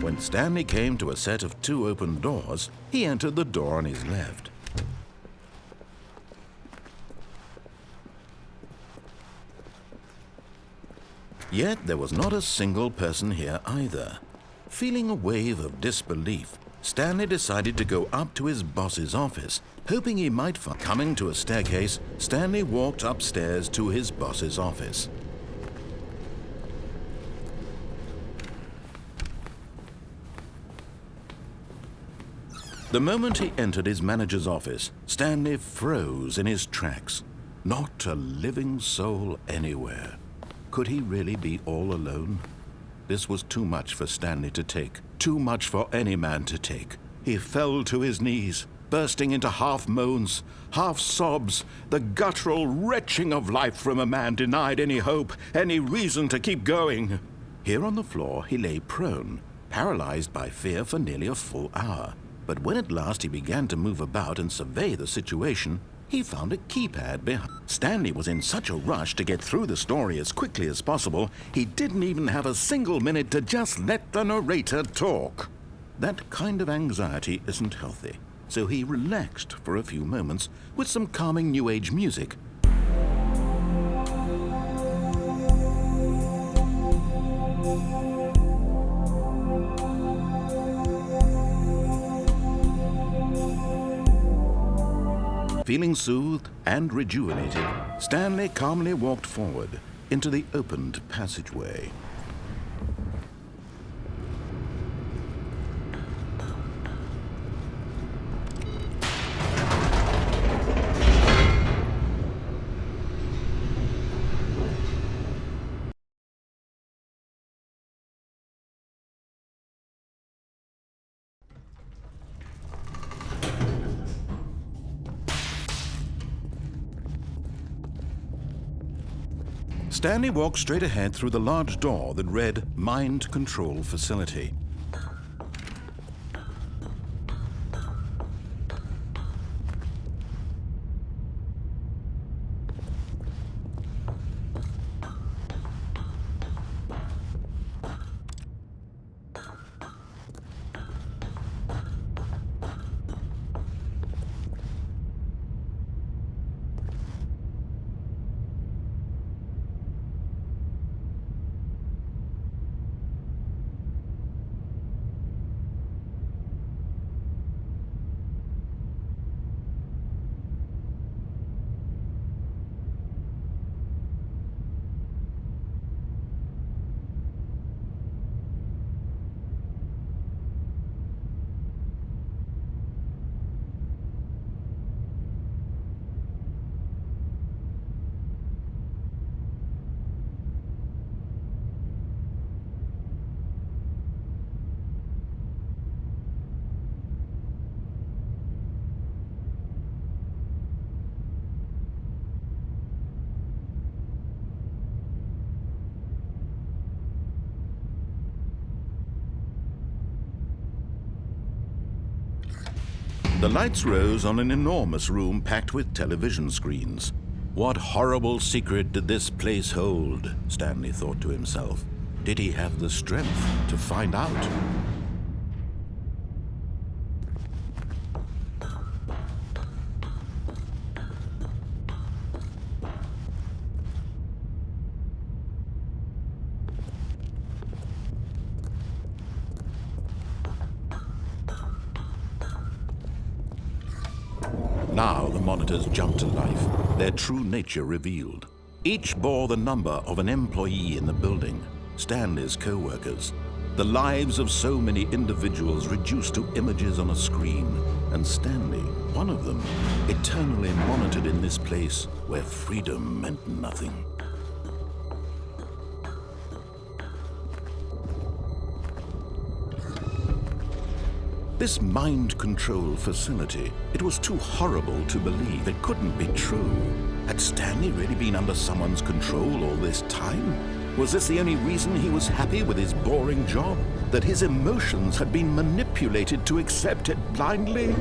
When Stanley came to a set of 2 open doors, he entered the door on his left. Yet there was not a single person here either. Feeling a wave of disbelief, Stanley decided to go up to his boss's office, hoping he might find. Coming to a staircase, Stanley walked upstairs to his boss's office. The moment he entered his manager's office, Stanley froze in his tracks. Not a living soul anywhere. Could he really be all alone? This was too much for Stanley to take, too much for any man to take. He fell to his knees, bursting into half moans, half sobs, the guttural retching of life from a man denied any hope, any reason to keep going. Here on the floor he lay prone, paralyzed by fear for nearly a full hour. But when at last he began to move about and survey the situation, he found a keypad behind. Stanley was in such a rush to get through the story as quickly as possible, he didn't even have a single minute to just let the narrator talk. That kind of anxiety isn't healthy, so he relaxed for a few moments with some calming New Age music. Feeling soothed and rejuvenated, Stanley calmly walked forward into the opened passageway. Stanley walked straight ahead through the large door that read Mind Control Facility. The lights rose on an enormous room packed with television screens. What horrible secret did this place hold? Stanley thought to himself. Did he have the strength to find out? Now the monitors jumped to life, their true nature revealed. Each bore the number of an employee in the building, Stanley's co-workers. The lives of so many individuals reduced to images on a screen, and Stanley, one of them, eternally monitored in this place where freedom meant nothing. This mind control facility, it was too horrible to believe. It couldn't be true. Had Stanley really been under someone's control all this time? Was this the only reason he was happy with his boring job? That his emotions had been manipulated to accept it blindly?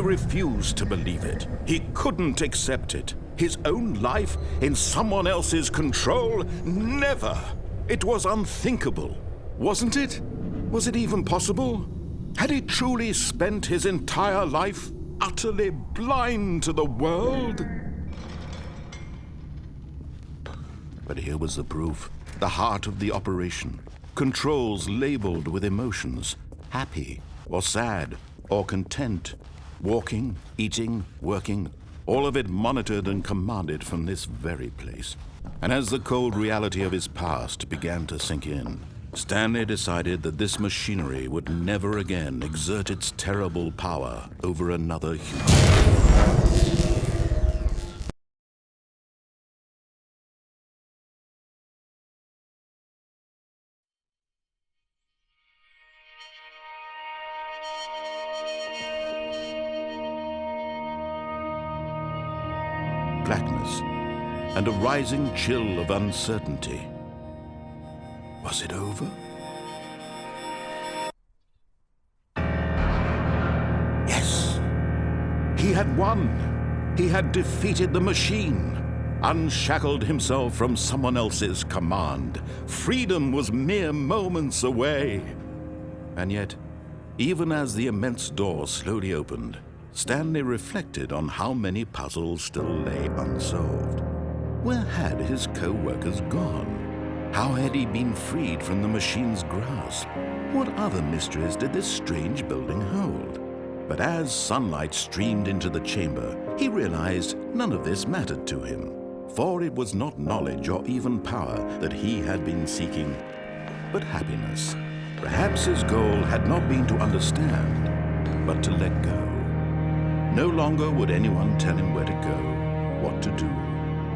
refused to believe it. He couldn't accept it. His own life in someone else's control? Never! It was unthinkable, wasn't it? Was it even possible? Had he truly spent his entire life utterly blind to the world? But here was the proof. The heart of the operation. Controls labeled with emotions. Happy or sad or content. Walking, eating, working. All of it monitored and commanded from this very place. And as the cold reality of his past began to sink in, Stanley decided that this machinery would never again exert its terrible power over another human. Blackness and a rising chill of uncertainty. Was it over? Yes! He had won! He had defeated the machine, unshackled himself from someone else's command. Freedom was mere moments away. And yet, even as the immense door slowly opened, Stanley reflected on how many puzzles still lay unsolved. Where had his co-workers gone? How had he been freed from the machine's grasp? What other mysteries did this strange building hold? But as sunlight streamed into the chamber, he realized none of this mattered to him, for it was not knowledge or even power that he had been seeking, but happiness. Perhaps his goal had not been to understand, but to let go. No longer would anyone tell him where to go, what to do,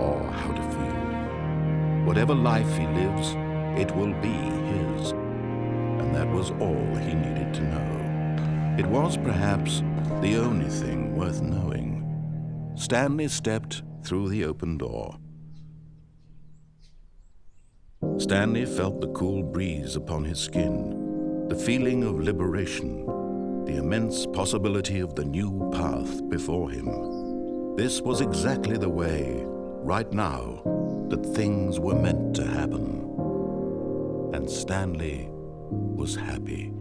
or how to feel. Whatever life he lives, it will be his. And that was all he needed to know. It was perhaps the only thing worth knowing. Stanley stepped through the open door. Stanley felt the cool breeze upon his skin, the feeling of liberation, the immense possibility of the new path before him. This was exactly the way, right now, that things were meant to happen. And Stanley was happy.